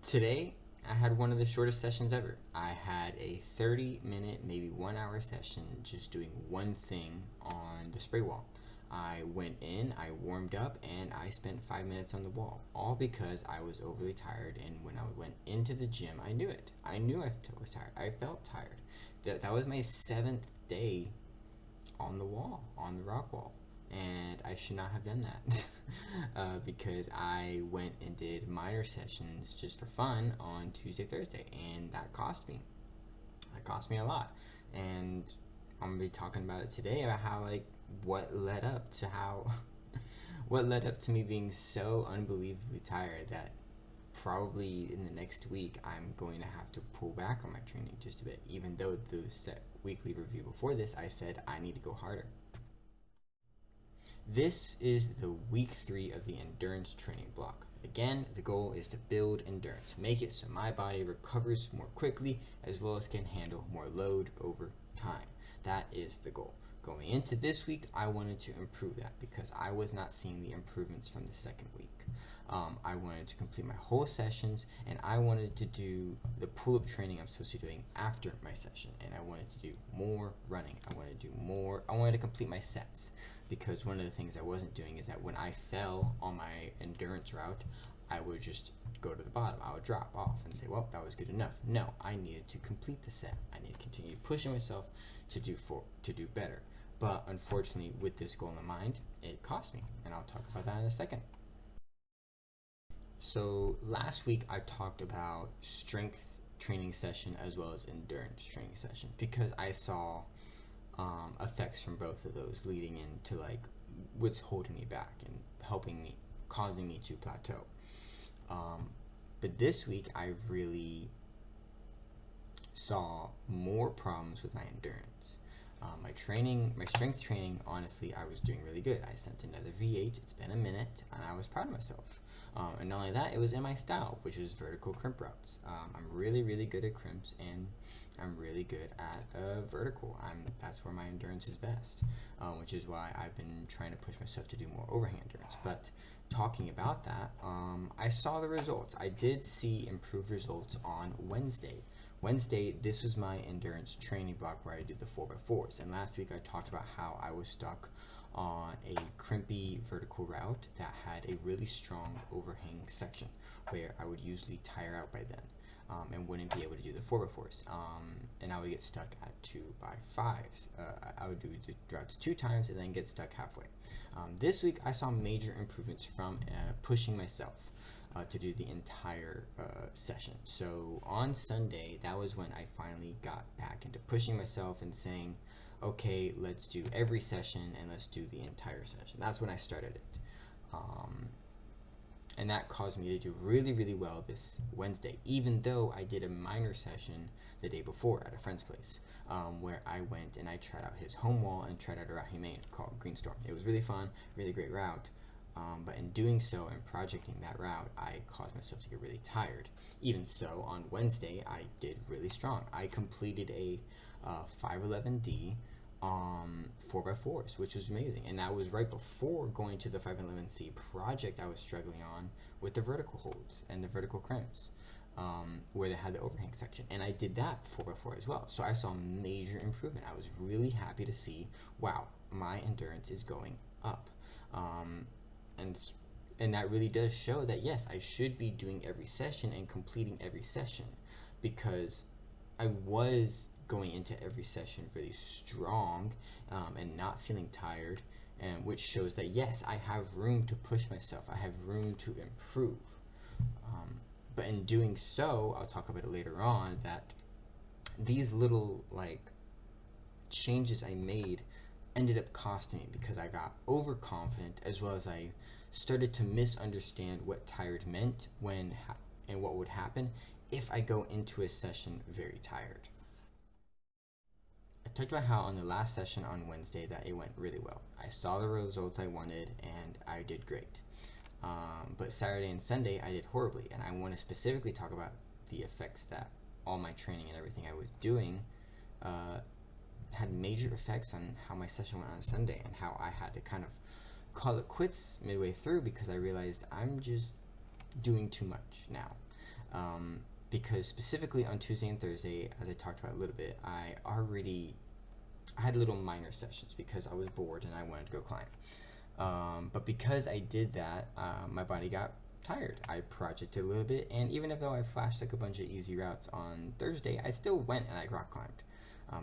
Today, I had one of the shortest sessions ever. I had a 30-minute, maybe 1 hour session just doing one thing on the spray wall. I went in, I warmed up, and I spent 5 minutes on the wall, all because I was overly tired. And when I went into the gym, I knew it. I knew I was tired. I felt tired. That was my seventh day on the wall, on the rock wall. And I should not have done that because I went and did minor sessions just for fun on Tuesday, Thursday, and that cost me. That cost me a lot. And I'm gonna be talking about it today about how what led up to what led up to me being so unbelievably tired that probably in the next week I'm going to have to pull back on my training just a bit, even though the set weekly review before this I said I need to go harder. This is the week 3 of the endurance training block. Again, the goal is to build endurance, make it so my body recovers more quickly as well as can handle more load over time. That is the goal. Going into this week, I wanted to improve that because I was not seeing the improvements from the second week. I wanted to complete my whole sessions, and I wanted to do the pull-up training I'm supposed to be doing after my session, and I wanted to do more running. I wanted to complete my sets, because one of the things I wasn't doing is that when I fell on my endurance route, I would just go to the bottom. I would drop off and say, well, that was good enough. No, I needed to complete the set. I needed to continue pushing myself to do better. But unfortunately, with this goal in mind, it cost me, and I'll talk about that in a second. So last week I talked about strength training session as well as endurance training session because I saw effects from both of those leading into what's holding me back and causing me to plateau. But this week I really saw more problems with my endurance. My strength training, honestly, I was doing really good. I sent another V8. It's been a minute, and I was proud of myself. And not only that, it was in my style, which is vertical crimp routes. I'm really, really good at crimps, and I'm really good at vertical. That's where my endurance is best, which is why I've been trying to push myself to do more overhand endurance. But talking about that, I saw the results. I did see improved results on Wednesday. This was my endurance training block where I do the 4x4s. And last week I talked about how I was stuck on a crimpy vertical route that had a really strong overhang section where I would usually tire out by then and wouldn't be able to do the 4x4s. And I would get stuck at 2x5s. I would do the routes 2 times and then get stuck halfway. This week I saw major improvements from pushing myself to do the entire session. So on Sunday, that was when I finally got back into pushing myself and saying, okay, let's do every session and let's do the entire session. That's when I started it. And that caused me to do really, really well this Wednesday, even though I did a minor session the day before at a friend's place, where I went and I tried out his home wall and tried out a route he made called Greenstorm. It was really fun, really great route. But in doing so and projecting that route, I caused myself to get really tired. Even so, on Wednesday, I did really strong. I completed a 511D 4x4s, which was amazing. And that was right before going to the 511C project I was struggling on with the vertical holds and the vertical crimps, where they had the overhang section. And I did that 4x4 as well. So I saw major improvement. I was really happy to see, wow, my endurance is going up. And that really does show that, yes, I should be doing every session and completing every session, because I was going into every session really strong and not feeling tired, and which shows that, yes, I have room to push myself. I have room to improve. But in doing so, I'll talk about it later on, that these little changes I made ended up costing me because I got overconfident, as well as I started to misunderstand what tired meant and what would happen if I go into a session very tired. I talked about how on the last session on Wednesday that it went really well. I saw the results I wanted and I did great. But Saturday and Sunday I did horribly, and I want to specifically talk about the effects that all my training and everything I was doing had major effects on how my session went on Sunday, and how I had to kind of call it quits midway through because I realized I'm just doing too much now. Because specifically on Tuesday and Thursday, as I talked about a little bit, I had little minor sessions because I was bored and I wanted to go climb. But because I did that, my body got tired. I projected a little bit, and even though I flashed like a bunch of easy routes on Thursday, I still went and I rock climbed.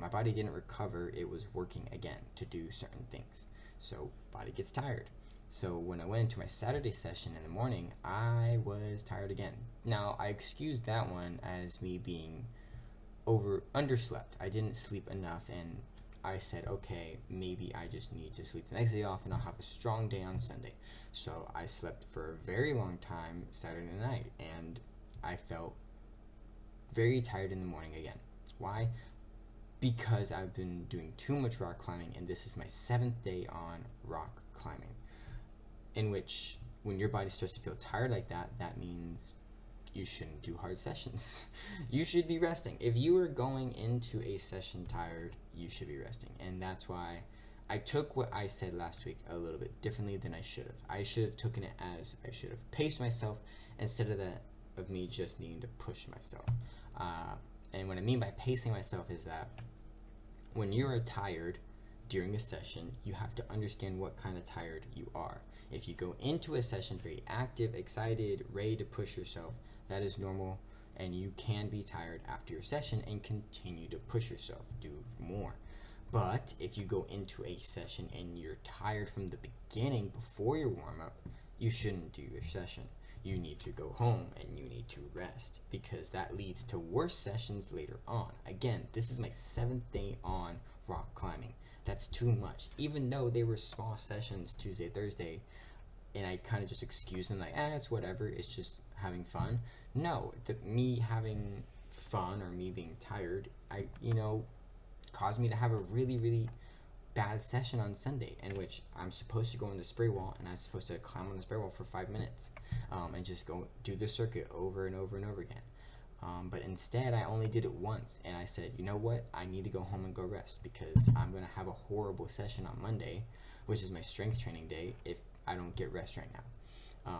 My body didn't recover. It was working again to do certain things. So body gets tired. So when I went into my Saturday session in the morning, I was tired again. Now I excused that one as me being underslept. I didn't sleep enough, and I said, okay, maybe I just need to sleep the next day off and I'll have a strong day on Sunday. So I slept for a very long time Saturday night, and I felt very tired in the morning again. Why? Because I've been doing too much rock climbing, and this is my 7th day on rock climbing, in which when your body starts to feel tired like that, that means you shouldn't do hard sessions. You should be resting. If you are going into a session tired, you should be resting. And that's why I took what I said last week a little bit differently than I should have. I should have taken it as I should have paced myself instead of me just needing to push myself. And what I mean by pacing myself is that when you are tired during a session, you have to understand what kind of tired you are. If you go into a session very active, excited, ready to push yourself, that is normal, and you can be tired after your session and continue to push yourself, do more. But if you go into a session and you're tired from the beginning before your warm-up, you shouldn't do your session. You need to go home and you need to rest, because that leads to worse sessions later on. Again, this is my 7th day on rock climbing. That's too much. Even though they were small sessions Tuesday, Thursday, and I kind of just excused them like, it's whatever, it's just having fun. No, me having fun or me being tired, caused me to have a really, really bad session on Sunday, in which I'm supposed to go on the spray wall and I'm supposed to climb on the spray wall for 5 minutes and just go do the circuit over and over and over again. But instead, I only did it once, and I said, you know what, I need to go home and go rest, because I'm going to have a horrible session on Monday, which is my strength training day, if I don't get rest right now.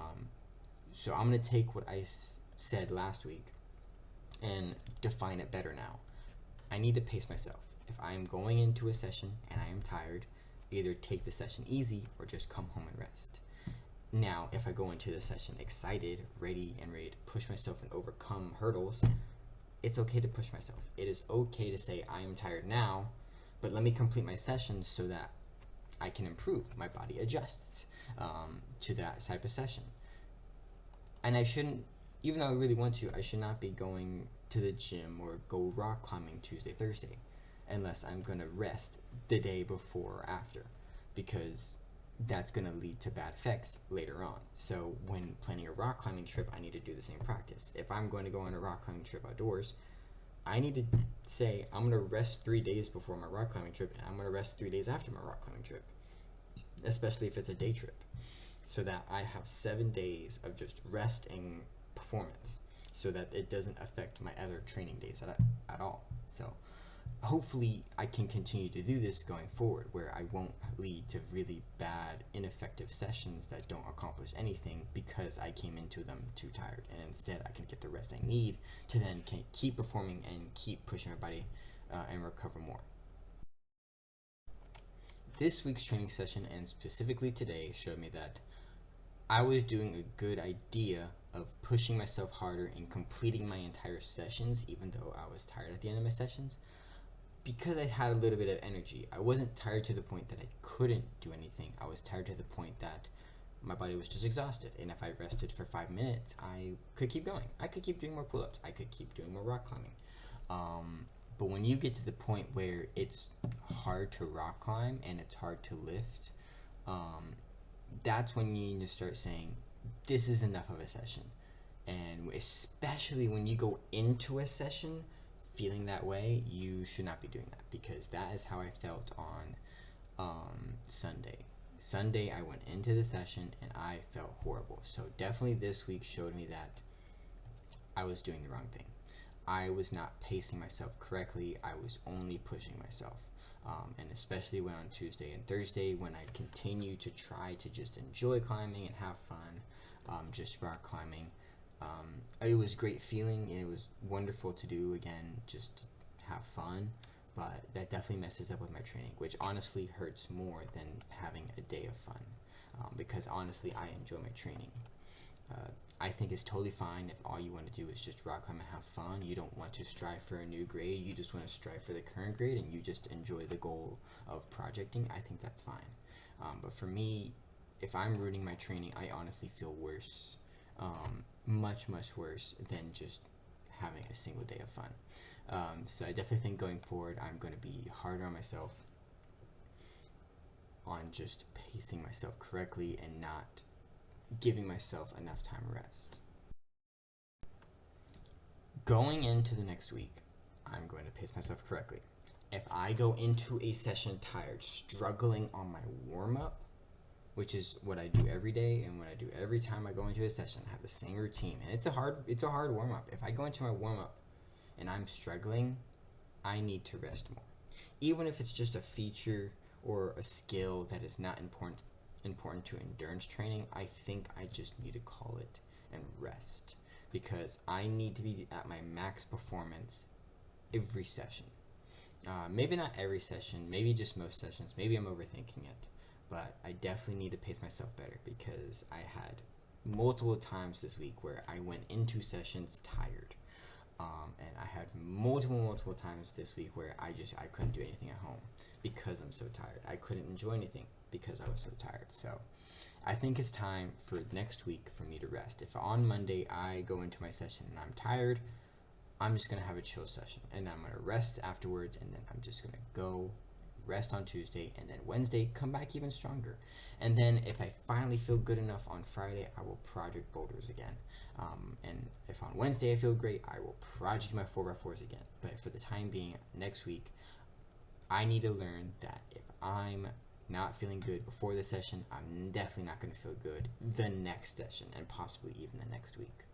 So I'm going to take what I said last week and define it better now. I need to pace myself. If I am going into a session and I am tired, either take the session easy or just come home and rest. Now, if I go into the session excited, ready to push myself and overcome hurdles, it's okay to push myself. It is okay to say, I am tired now, but let me complete my session so that I can improve. My body adjusts to that type of session. And I shouldn't, even though I really want to, I should not be going to the gym or go rock climbing Tuesday, Thursday, unless I'm going to rest the day before or after, because that's going to lead to bad effects later on. So when planning a rock climbing trip, I need to do the same practice. If I'm going to go on a rock climbing trip outdoors, I need to say, I'm going to rest 3 days before my rock climbing trip, and I'm going to rest 3 days after my rock climbing trip, especially if it's a day trip, so that I have 7 days of just rest and performance, so that it doesn't affect my other training days at all. So hopefully I can continue to do this going forward, where I won't lead to really bad, ineffective sessions that don't accomplish anything because I came into them too tired, and instead I can get the rest I need to then keep performing and keep pushing my body and recover more. This week's training session, and specifically today, showed me that I was doing a good idea of pushing myself harder and completing my entire sessions, even though I was tired at the end of my sessions, because I had a little bit of energy. I wasn't tired to the point that I couldn't do anything. I was tired to the point that my body was just exhausted, and if I rested for 5 minutes, I could keep going. I could keep doing more pull-ups. I could keep doing more rock climbing. But when you get to the point where it's hard to rock climb and it's hard to lift, that's when you need to start saying, this is enough of a session. And especially when you go into a session feeling that way, you should not be doing that, because that is how I felt on Sunday. Sunday, I went into the session and I felt horrible. So definitely this week showed me that I was doing the wrong thing. I was not pacing myself correctly. I was only pushing myself. And especially when on Tuesday and Thursday, when I continue to try to just enjoy climbing and have fun, just rock climbing, It was great feeling. It was wonderful to do again, just to have fun. But that definitely messes up with my training, which honestly hurts more than having a day of fun. Because honestly, I enjoy my training. I think it's totally fine if all you want to do is just rock climb and have fun. You don't want to strive for a new grade. You just want to strive for the current grade, and you just enjoy the goal of projecting. I think that's fine. But for me, if I'm ruining my training, I honestly feel worse, much worse than just having a single day of fun. So I definitely think going forward, I'm going to be harder on myself on just pacing myself correctly and not giving myself enough time to rest. Going into the next week, I'm going to pace myself correctly. If I go into a session tired, struggling on my warm-up, which is what I do every day and what I do every time I go into a session, I have the same routine, and it's a hard warm-up. If I go into my warm-up and I'm struggling, I need to rest more. Even if it's just a feature or a skill that is not important to endurance training, I think I just need to call it and rest, because I need to be at my max performance every session. Maybe not every session, maybe just most sessions. Maybe I'm overthinking it, but I definitely need to pace myself better, because I had multiple times this week where I went into sessions tired. And I had multiple times this week where I couldn't do anything at home because I'm so tired. I couldn't enjoy anything because I was so tired. So I think it's time for next week for me to rest. If on Monday I go into my session and I'm tired, I'm just going to have a chill session, and I'm going to rest afterwards, and then I'm just going to go rest on Tuesday, and then Wednesday come back even stronger. And then if I finally feel good enough on Friday, I will project boulders again. And if on Wednesday I feel great, I will project my 4x4s again. But for the time being, next week, I need to learn that if I'm not feeling good before the session, I'm definitely not going to feel good the next session, and possibly even the next week.